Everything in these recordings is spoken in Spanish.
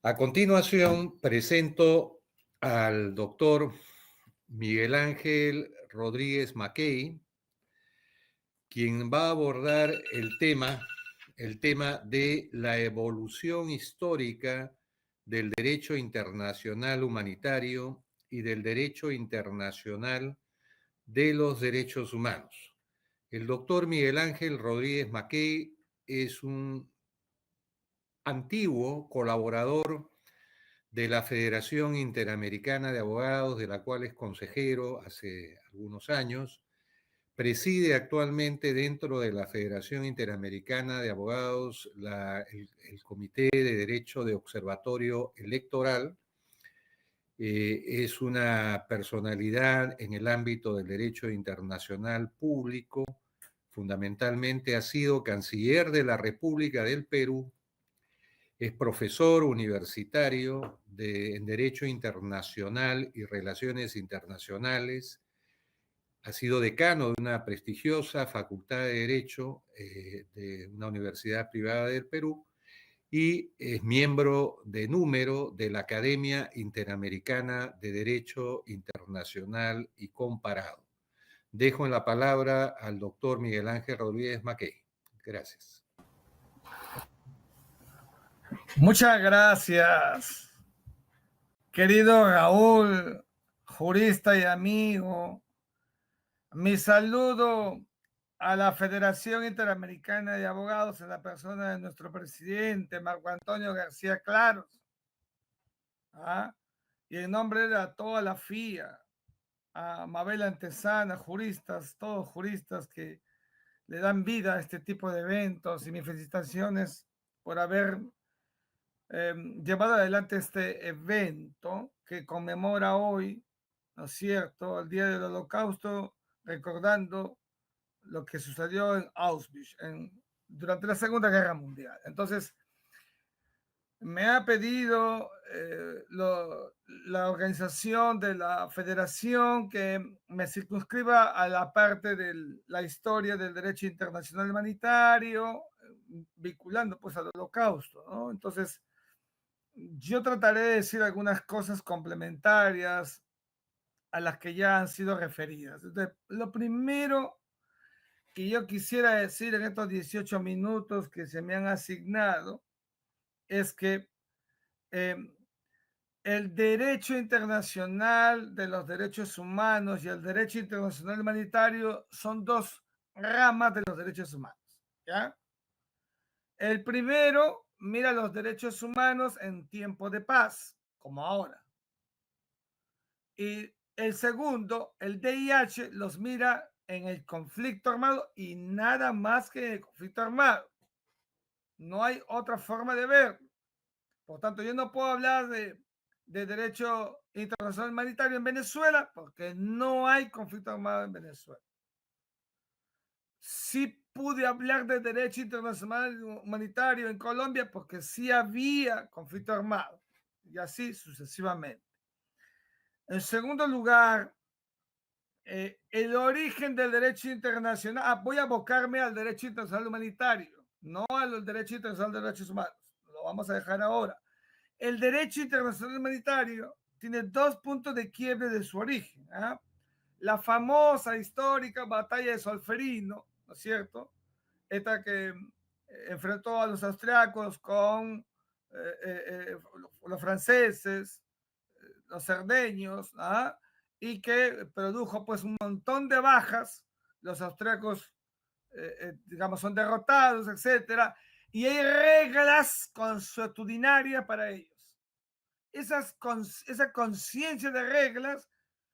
A continuación, presento al doctor Miguel Ángel Rodríguez Mackey, quien va a abordar el tema de la evolución histórica del derecho internacional humanitario y del derecho internacional de los derechos humanos. El doctor Miguel Ángel Rodríguez Mackey es un antiguo colaborador de la Federación Interamericana de Abogados, de la cual es consejero hace algunos años. Preside actualmente dentro de la Federación Interamericana de Abogados el Comité de Derecho de Observatorio Electoral. Es una personalidad en el ámbito del derecho internacional público. Fundamentalmente ha sido canciller de la República del Perú. Es profesor universitario en Derecho Internacional y Relaciones Internacionales. Ha sido decano de una prestigiosa facultad de Derecho de una universidad privada del Perú y es miembro de número de la Academia Interamericana de Derecho Internacional y Comparado. Dejo en la palabra al doctor Miguel Ángel Rodríguez Mackey. Gracias. Muchas gracias, querido Raúl, jurista y amigo. Mi saludo a la Federación Interamericana de Abogados en la persona de nuestro presidente, Marco Antonio García Claros. Y en nombre de toda la FIA, a Mabel Antesana, juristas, todos juristas que le dan vida a este tipo de eventos, y mis felicitaciones por haber llevado adelante este evento que conmemora hoy, ¿no es cierto?, el Día del Holocausto, recordando lo que sucedió en Auschwitz durante la Segunda Guerra Mundial. Entonces, me ha pedido la organización de la federación que me circunscriba a la parte de la historia del derecho internacional humanitario, vinculando pues al Holocausto, ¿no? Entonces, yo trataré de decir algunas cosas complementarias a las que ya han sido referidas. Entonces, lo primero que yo quisiera decir en estos 18 minutos que se me han asignado es que el derecho internacional de los derechos humanos y el derecho internacional humanitario son dos ramas de los derechos humanos, ¿ya? El primero mira los derechos humanos en tiempo de paz, como ahora. Y el segundo, el DIH, los mira en el conflicto armado y nada más que en el conflicto armado. No hay otra forma de verlo. Por tanto, yo no puedo hablar de derecho internacional humanitario en Venezuela porque no hay conflicto armado en Venezuela. Sí pude hablar de derecho internacional humanitario en Colombia porque sí había conflicto armado y así sucesivamente. En segundo lugar, el origen del derecho internacional. Voy a abocarme al derecho internacional humanitario, no al derecho internacional de derechos humanos. Lo vamos a dejar ahora. El derecho internacional humanitario tiene dos puntos de quiebre de su origen. La famosa, histórica batalla de Solferino, ¿no es cierto? Esta que enfrentó a los austriacos con los franceses, los cerdeños, y que produjo pues un montón de bajas. Los austriacos, digamos, son derrotados, etcétera, y hay reglas consuetudinarias para ellos. Esa conciencia de reglas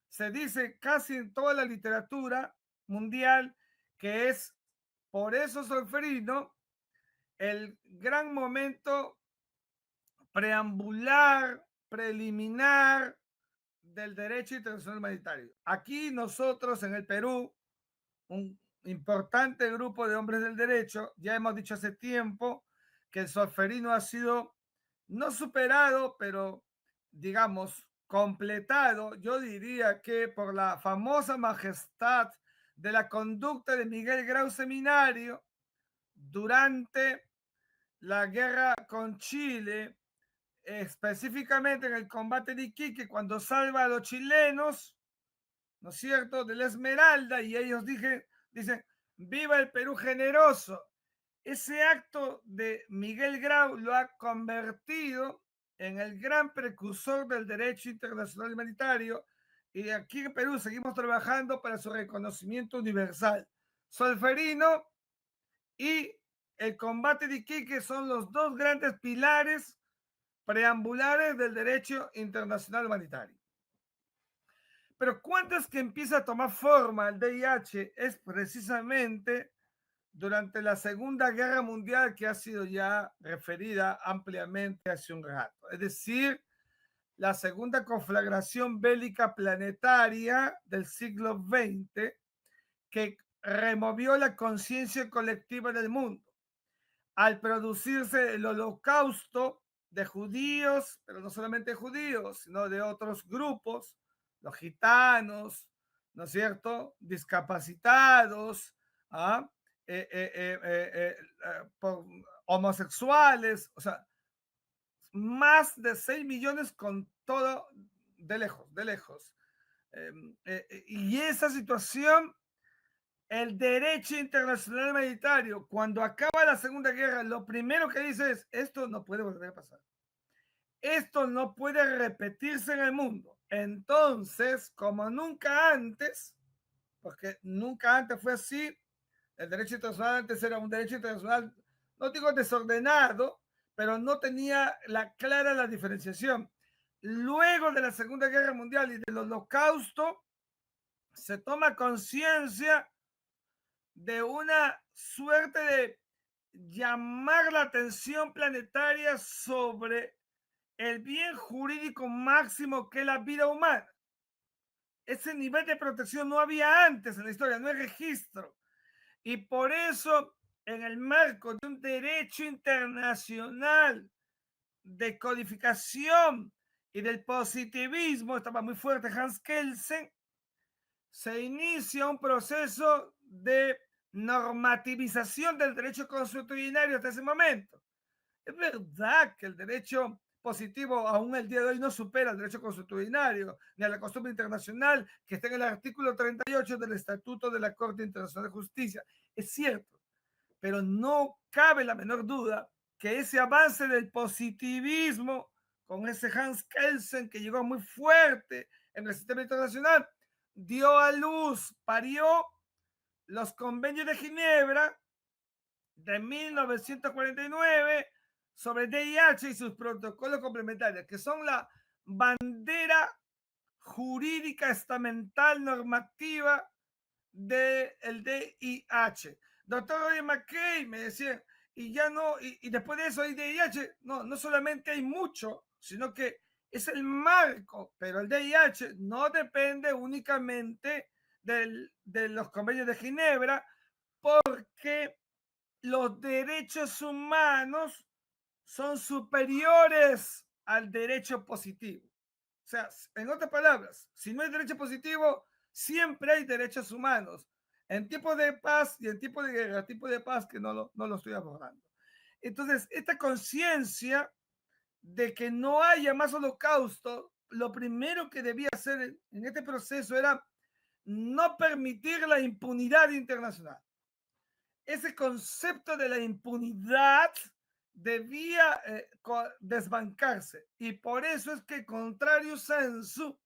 se dice casi en toda la literatura mundial que es, por eso Solferino, el gran momento preambular, preliminar del derecho internacional humanitario. Aquí nosotros en el Perú, un importante grupo de hombres del derecho, ya hemos dicho hace tiempo que el Solferino ha sido no superado, pero digamos completado, yo diría que por la famosa majestad de la conducta de Miguel Grau Seminario durante la guerra con Chile específicamente en el combate de Iquique, cuando salva a los chilenos, ¿no es cierto?, de la Esmeralda, y ellos dicen, viva el Perú generoso. Ese acto de Miguel Grau lo ha convertido en el gran precursor del derecho internacional humanitario, y aquí en Perú seguimos trabajando para su reconocimiento universal. Solferino y el combate de Iquique son los dos grandes pilares preambulares del derecho internacional humanitario. Pero ¿cuándo es que empieza a tomar forma el VIH? Es precisamente durante la Segunda Guerra Mundial, que ha sido ya referida ampliamente hace un rato. Es decir, la segunda conflagración bélica planetaria del siglo XX, que removió la conciencia colectiva del mundo al producirse el holocausto de judíos, pero no solamente judíos, sino de otros grupos, los gitanos, ¿no es cierto?, discapacitados, ¿ah? Por homosexuales, o sea, más de 6 millones con todo de lejos, de lejos. Y esa situación, el derecho internacional humanitario, cuando acaba la Segunda Guerra, lo primero que dice es, esto no puede volver a pasar. Esto no puede repetirse en el mundo. Entonces, como nunca antes, porque nunca antes fue así, el derecho internacional antes era un derecho internacional, no digo desordenado, pero no tenía clara la diferenciación. Luego de la Segunda Guerra Mundial y del Holocausto, se toma conciencia de una suerte de llamar la atención planetaria sobre el bien jurídico máximo que es la vida humana. Ese nivel de protección no había antes en la historia, no hay registro. Y por eso, en el marco de un derecho internacional de codificación y del positivismo, estaba muy fuerte Hans Kelsen, se inicia un proceso de normativización del derecho consuetudinario hasta ese momento. Es verdad que el derecho positivo aún el día de hoy no supera el derecho consuetudinario ni a la costumbre internacional que está en el artículo 38 del Estatuto de la Corte Internacional de Justicia. Es cierto, pero no cabe la menor duda que ese avance del positivismo con ese Hans Kelsen que llegó muy fuerte en el sistema internacional dio a luz, parió los convenios de Ginebra de 1949 sobre VIH y sus protocolos complementarios, que son la bandera jurídica estamental normativa del VIH. Doctor Roy McKay me decía, y ya no, y después de eso hay VIH, no solamente hay mucho, sino que es el marco, pero el VIH no depende únicamente de los convenios de Ginebra, porque los derechos humanos son superiores al derecho positivo. O sea, en otras palabras, si no hay derecho positivo, siempre hay derechos humanos. En tiempos de paz y en tiempos de guerra, tipo de paz que no lo estoy abordando. Entonces, esta conciencia de que no haya más holocausto, lo primero que debía hacer en este proceso era no permitir la impunidad internacional. Ese concepto de la impunidad debía desbancarse. Y por eso es que, contrario sensu,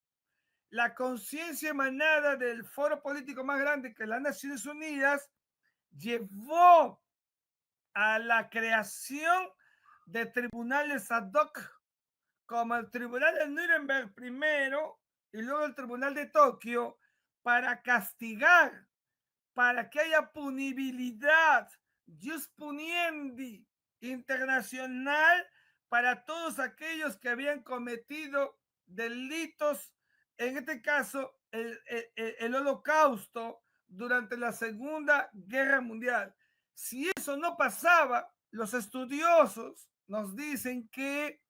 la conciencia emanada del foro político más grande que las Naciones Unidas llevó a la creación de tribunales ad hoc, como el Tribunal de Nuremberg primero y luego el Tribunal de Tokio, para castigar, para que haya punibilidad, jus puniendi internacional para todos aquellos que habían cometido delitos, en este caso el holocausto durante la Segunda Guerra Mundial. Si eso no pasaba, los estudiosos nos dicen que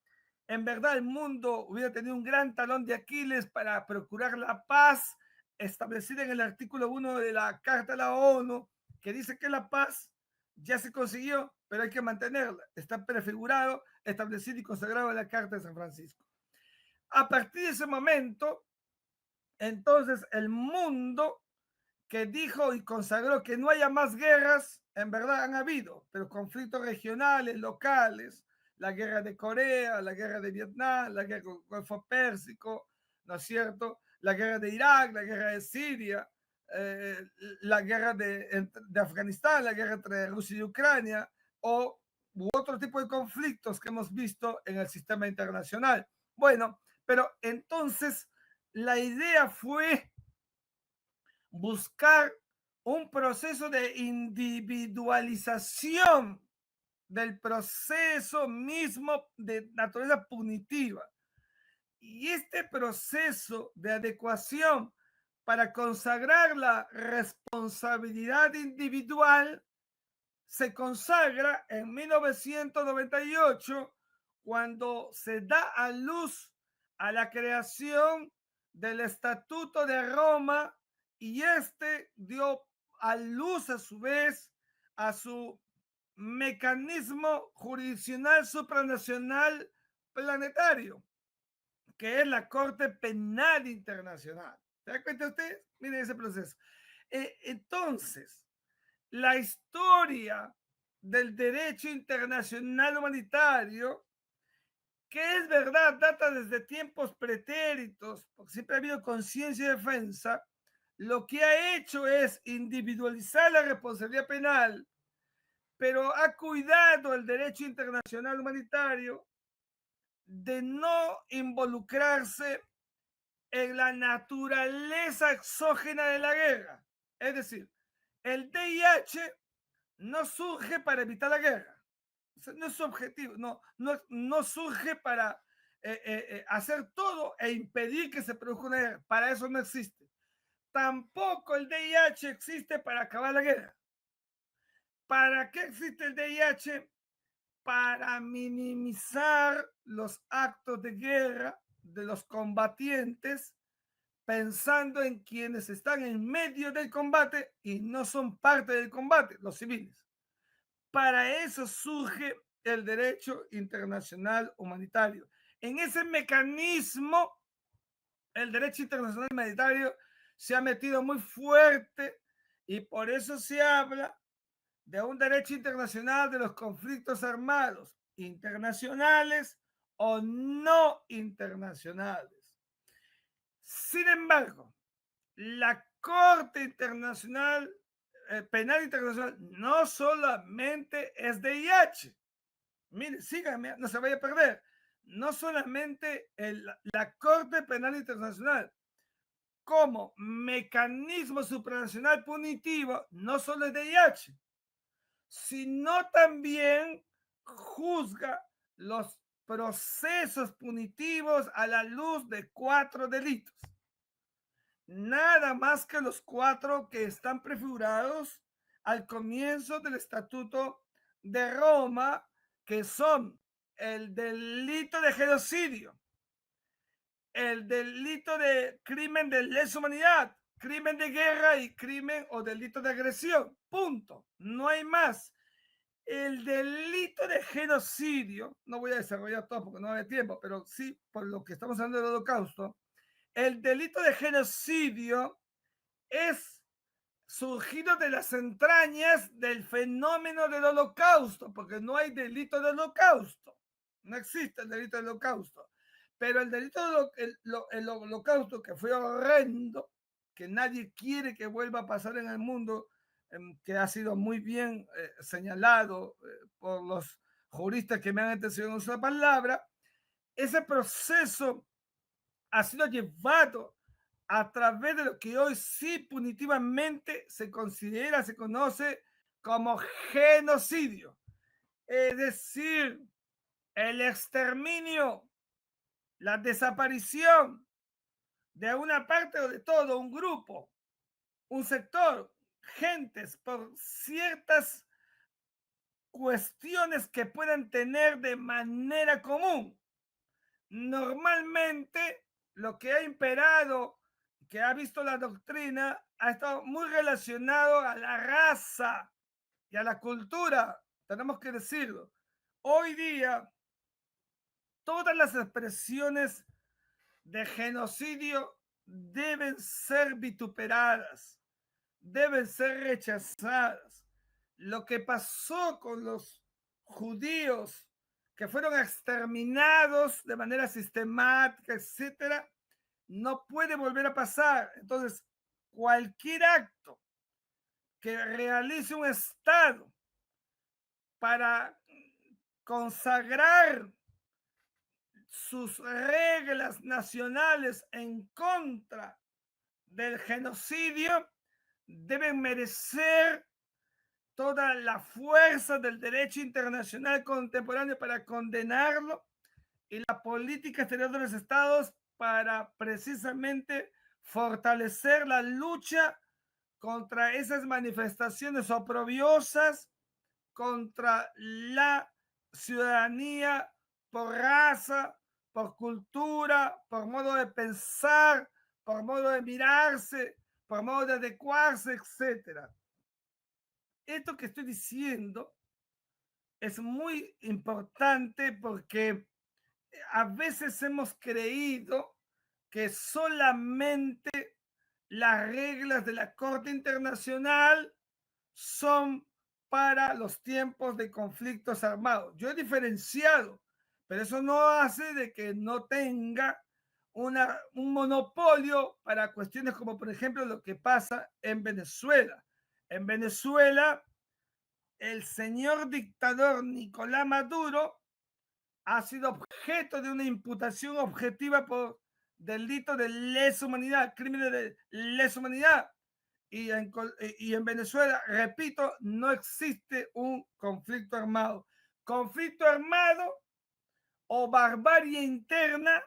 en verdad el mundo hubiera tenido un gran talón de Aquiles para procurar la paz establecida en el artículo 1 de la Carta de la ONU, que dice que la paz ya se consiguió, pero hay que mantenerla. Está prefigurado establecido y consagrado en la Carta de San Francisco. A partir de ese momento, entonces el mundo que dijo y consagró que no haya más guerras, en verdad han habido, pero conflictos regionales, locales, la guerra de Corea, la guerra de Vietnam, la guerra del Golfo Pérsico, ¿no es cierto? La guerra de Irak, la guerra de Siria, la guerra de Afganistán, la guerra entre Rusia y Ucrania, o u otro tipo de conflictos que hemos visto en el sistema internacional. Bueno, pero entonces la idea fue buscar un proceso de individualización del proceso mismo de naturaleza punitiva. Y este proceso de adecuación para consagrar la responsabilidad individual se consagra en 1998 cuando se da a luz a la creación del Estatuto de Roma y este dio a luz a su vez a su mecanismo jurisdiccional supranacional planetario, que es la Corte Penal Internacional. ¿Se da cuenta usted? Miren ese proceso. Entonces, la historia del derecho internacional humanitario, que es verdad, data desde tiempos pretéritos, porque siempre ha habido conciencia y defensa, lo que ha hecho es individualizar la responsabilidad penal, pero ha cuidado el derecho internacional humanitario de no involucrarse en la naturaleza exógena de la guerra. Es decir, el DIH no surge para evitar la guerra. O sea, no es su objetivo, no surge para hacer todo e impedir que se produzca una guerra. Para eso no existe. Tampoco el DIH existe para acabar la guerra. ¿Para qué existe el DIH? Para minimizar los actos de guerra de los combatientes, pensando en quienes están en medio del combate y no son parte del combate, los civiles. Para eso surge el derecho internacional humanitario. En ese mecanismo, el derecho internacional humanitario se ha metido muy fuerte y por eso se habla de un derecho internacional de los conflictos armados, internacionales o no internacionales. Sin embargo, la Corte Internacional Penal Internacional no solamente es DIH. Mire, síganme, no se vaya a perder. No solamente la Corte Penal Internacional como mecanismo supranacional punitivo, no solo es DIH, sino también juzga los procesos punitivos a la luz de 4 delitos. Nada más que los 4 que están prefigurados al comienzo del Estatuto de Roma, que son el delito de genocidio, el delito de crimen de lesa humanidad, crimen de guerra y crimen o delito de agresión. Punto. No hay más. El delito de genocidio, no voy a desarrollar todo porque no hay tiempo, pero sí, por lo que estamos hablando del holocausto, el delito de genocidio es surgido de las entrañas del fenómeno del holocausto, porque no hay delito de holocausto, no existe el delito del holocausto, pero el delito del holocausto, que fue horrendo, que nadie quiere que vuelva a pasar en el mundo, que ha sido muy bien señalado por los juristas que me han antecedido en esa palabra, ese proceso ha sido llevado a través de lo que hoy sí punitivamente se considera, se conoce como genocidio. Es decir, el exterminio, la desaparición de una parte o de todo, un grupo, un sector, gentes, por ciertas cuestiones que puedan tener de manera común. Normalmente lo que ha imperado, que ha visto la doctrina, ha estado muy relacionado a la raza y a la cultura, tenemos que decirlo. Hoy día todas las expresiones de genocidio deben ser vituperadas, deben ser rechazadas. Lo que pasó con los judíos que fueron exterminados de manera sistemática, etcétera, no puede volver a pasar. Entonces, cualquier acto que realice un Estado para consagrar sus reglas nacionales en contra del genocidio deben merecer toda la fuerza del derecho internacional contemporáneo para condenarlo y la política exterior de los estados para precisamente fortalecer la lucha contra esas manifestaciones oprobiosas, contra la ciudadanía por raza, por cultura, por modo de pensar, por modo de mirarse, por modo de adecuarse, etcétera. Esto que estoy diciendo es muy importante porque a veces hemos creído que solamente las reglas de la Corte Internacional son para los tiempos de conflictos armados. Yo he diferenciado, pero eso no hace de que no tenga un monopolio para cuestiones como, por ejemplo, lo que pasa en Venezuela. En Venezuela, el señor dictador Nicolás Maduro ha sido objeto de una imputación objetiva por delito de lesa humanidad, crímenes de lesa humanidad. Y en Venezuela, repito, no existe un conflicto armado. Conflicto armado o barbarie interna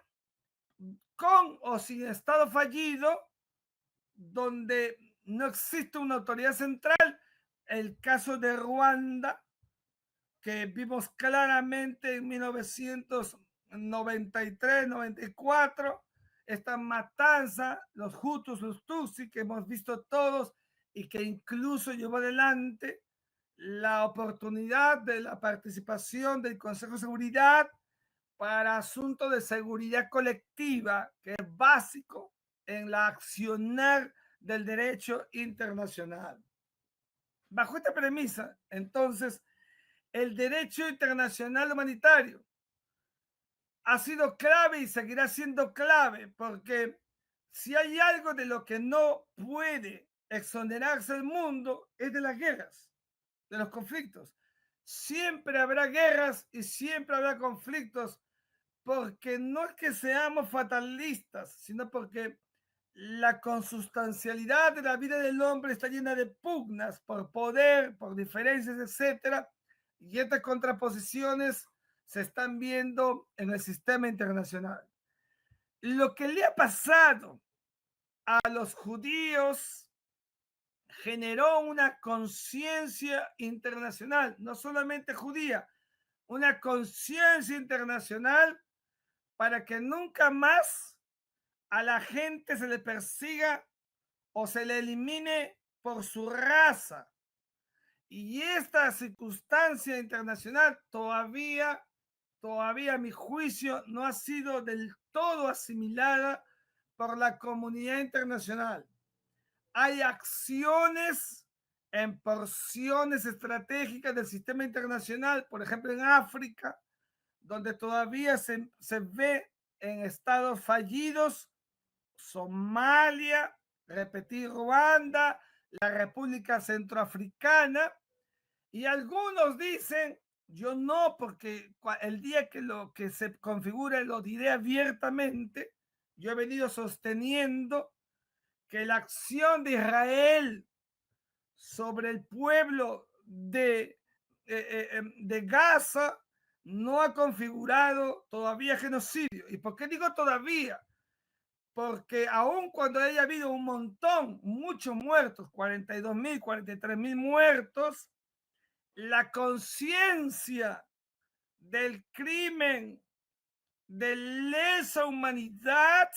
con o sin Estado fallido, donde no existe una autoridad central. El caso de Ruanda, que vimos claramente en 1993, 94, esta matanza, los Hutus, los Tutsi, que hemos visto todos y que incluso llevó adelante la oportunidad de la participación del Consejo de Seguridad para asuntos de seguridad colectiva, que es básico en la accionar del derecho internacional. Bajo esta premisa, entonces, el derecho internacional humanitario ha sido clave y seguirá siendo clave, porque si hay algo de lo que no puede exonerarse el mundo es de las guerras, de los conflictos. Siempre habrá guerras y siempre habrá conflictos, porque no es que seamos fatalistas, sino porque la consustancialidad de la vida del hombre está llena de pugnas por poder, por diferencias, etcétera, y estas contraposiciones se están viendo en el sistema internacional. Lo que le ha pasado a los judíos generó una conciencia internacional, no solamente judía, una conciencia internacional para que nunca más a la gente se le persiga o se le elimine por su raza. Y esta circunstancia internacional todavía a mi juicio, no ha sido del todo asimilada por la comunidad internacional. Hay acciones en porciones estratégicas del sistema internacional, por ejemplo en África, donde todavía se ve en estados fallidos, Somalia, repetir Ruanda, la República Centroafricana, y algunos dicen, yo no, porque el día que lo que se configure lo diré abiertamente, yo he venido sosteniendo que la acción de Israel sobre el pueblo de Gaza no ha configurado todavía genocidio. ¿Y por qué digo todavía? Porque aun cuando haya habido un montón, muchos muertos, 42.000, 43.000 muertos, la conciencia del crimen de lesa humanidad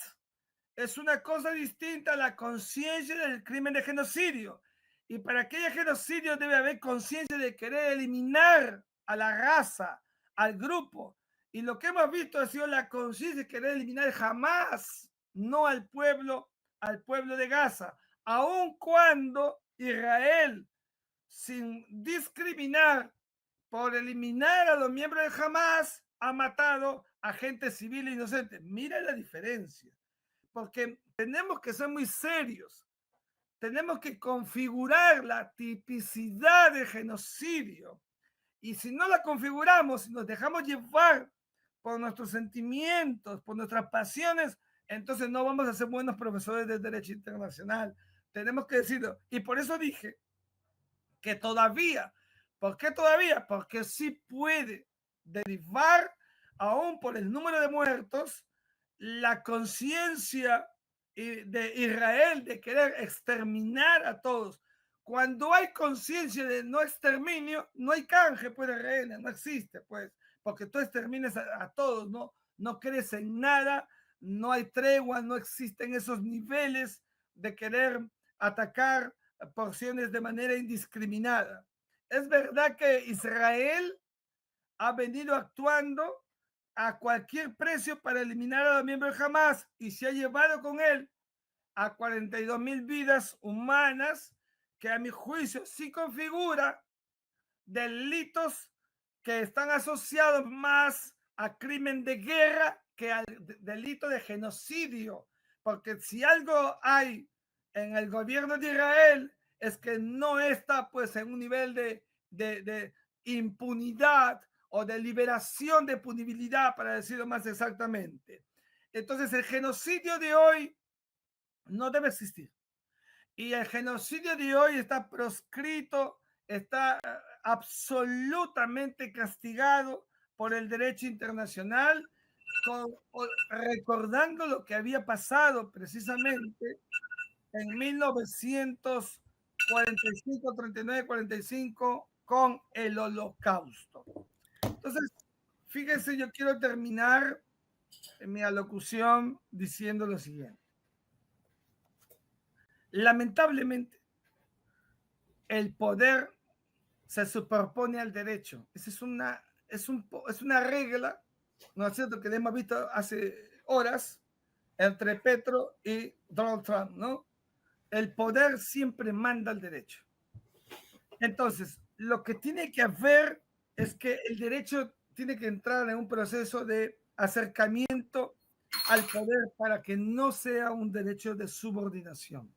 es una cosa distinta a la conciencia del crimen de genocidio. Y para que haya genocidio debe haber conciencia de querer eliminar a la raza, al grupo. Y lo que hemos visto ha sido la conciencia de querer eliminar jamás, no al pueblo de Gaza, aun cuando Israel, sin discriminar por eliminar a los miembros de Hamas, ha matado a gente civil inocente. Mira la diferencia, porque tenemos que ser muy serios. Tenemos que configurar la tipicidad de genocidio. Y si no la configuramos, si nos dejamos llevar por nuestros sentimientos, por nuestras pasiones, entonces no vamos a ser buenos profesores de derecho internacional. Tenemos que decirlo. Y por eso dije que todavía, ¿por qué todavía? Porque sí puede derivar, aún por el número de muertos, la conciencia de Israel de querer exterminar a todos. Cuando hay conciencia de no exterminio, no hay canje, pues, de rehenes, no existe, pues, porque tú exterminas a todos, ¿no? No crees en nada, no hay tregua, no existen esos niveles de querer atacar porciones de manera indiscriminada. Es verdad que Israel ha venido actuando a cualquier precio para eliminar a los miembros de Hamas y se ha llevado con él a 42,000 vidas humanas que a mi juicio sí configura delitos que están asociados más a crimen de guerra que al delito de genocidio. Porque si algo hay en el gobierno de Israel es que no está pues en un nivel de impunidad o de liberación de punibilidad, para decirlo más exactamente. Entonces el genocidio de hoy no debe existir. Y el genocidio de hoy está proscrito, está absolutamente castigado por el derecho internacional, recordando lo que había pasado precisamente en 1945, 39, 45 con el Holocausto. Entonces, fíjense, yo quiero terminar mi alocución diciendo lo siguiente. Lamentablemente, el poder se superpone al derecho. Esa es una regla, ¿no es cierto?, que hemos visto hace horas entre Petro y Donald Trump, ¿no? El poder siempre manda al derecho. Entonces, lo que tiene que haber es que el derecho tiene que entrar en un proceso de acercamiento al poder para que no sea un derecho de subordinación.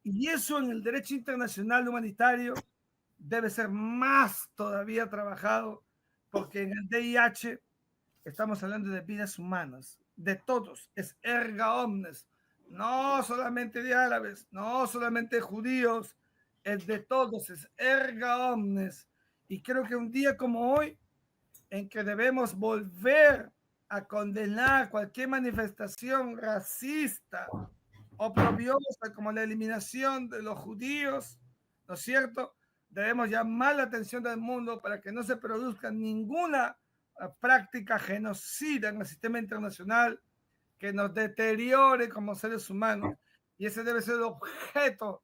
Y eso en el derecho internacional humanitario debe ser más todavía trabajado, porque en el DIH estamos hablando de vidas humanas, de todos, es erga omnes, no solamente de árabes, no solamente de judíos, es de todos, es erga omnes. Y creo que un día como hoy, en que debemos volver a condenar cualquier manifestación racista, oprobiosa, como la eliminación de los judíos, ¿no es cierto? Debemos llamar la atención del mundo para que no se produzca ninguna práctica genocida en el sistema internacional que nos deteriore como seres humanos. Y ese debe ser el objeto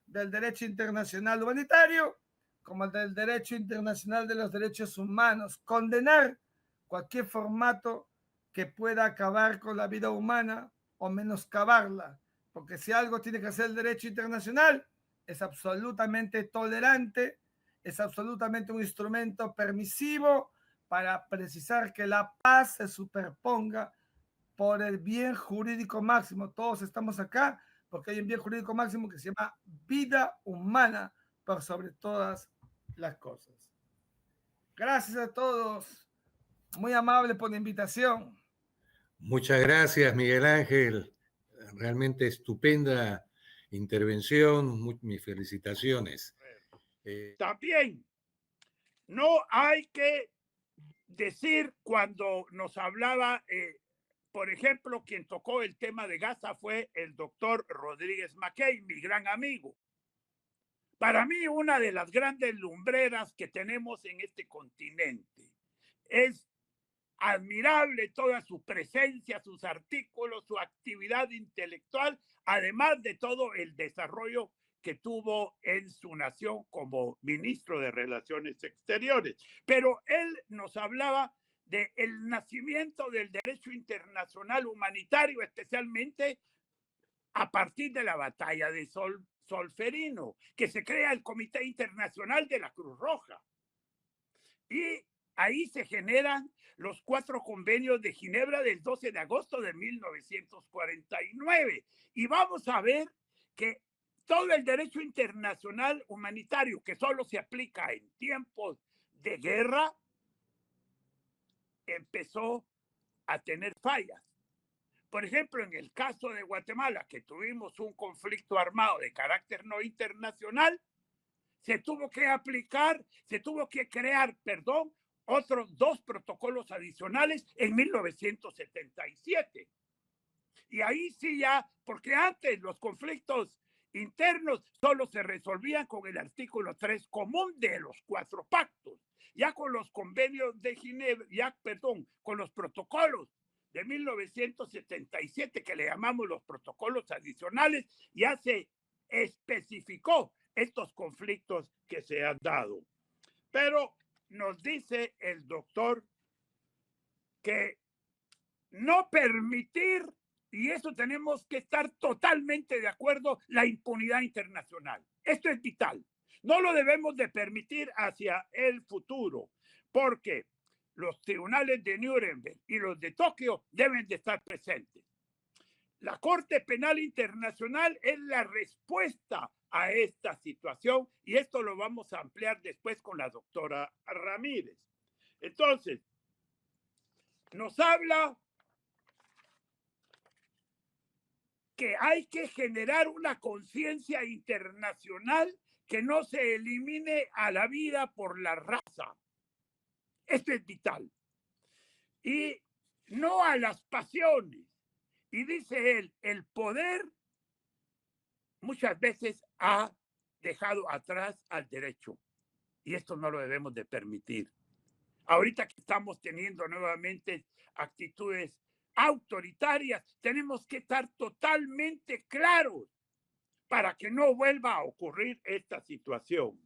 del derecho internacional humanitario, como el del derecho internacional de los derechos humanos. Condenar cualquier formato que pueda acabar con la vida humana o menoscabarla. Porque si algo tiene que hacer el derecho internacional, es absolutamente tolerante, es absolutamente un instrumento permisivo para precisar que la paz se superponga por el bien jurídico máximo. Todos estamos acá porque hay un bien jurídico máximo que se llama vida humana por sobre todas las cosas. Gracias a todos. Muy amable por la invitación. Muchas gracias, Miguel Ángel. Realmente estupenda intervención. Mis felicitaciones. También no hay que decir cuando nos hablaba, por ejemplo, quien tocó el tema de Gaza fue el doctor Rodríguez Mackay, mi gran amigo. Para mí, una de las grandes lumbreras que tenemos en este continente. Es admirable toda su presencia, sus artículos, su actividad intelectual, además de todo el desarrollo que tuvo en su nación como ministro de Relaciones Exteriores. Pero él nos hablaba del nacimiento del derecho internacional humanitario, especialmente a partir de la batalla de Solferino, que se crea el Comité Internacional de la Cruz Roja. Y ahí se generan los 4 convenios de Ginebra del 12 de agosto de 1949. Y vamos a ver que todo el derecho internacional humanitario, que solo se aplica en tiempos de guerra, empezó a tener fallas. Por ejemplo, en el caso de Guatemala, que tuvimos un conflicto armado de carácter no internacional, se tuvo que crear, otros 2 protocolos adicionales en 1977. Y ahí sí ya, porque antes los conflictos internos solo se resolvían con el artículo 3 común de los 4 pactos. Ya con los convenios de Ginebra, con los protocolos de 1977, que le llamamos los protocolos adicionales, ya se especificó estos conflictos que se han dado. Pero nos dice el doctor que no permitir, y eso tenemos que estar totalmente de acuerdo, la impunidad internacional. Esto es vital. No lo debemos de permitir hacia el futuro, porque los tribunales de Nuremberg y los de Tokio deben de estar presentes. La Corte Penal Internacional es la respuesta a esta situación y esto lo vamos a ampliar después con la doctora Ramírez. Entonces, nos habla que hay que generar una conciencia internacional que no se elimine a la vida por la raza. Esto es vital. Y no a las pasiones. Y dice él, el poder muchas veces ha dejado atrás al derecho. Y esto no lo debemos de permitir. Ahorita que estamos teniendo nuevamente actitudes autoritarias, tenemos que estar totalmente claros para que no vuelva a ocurrir esta situación.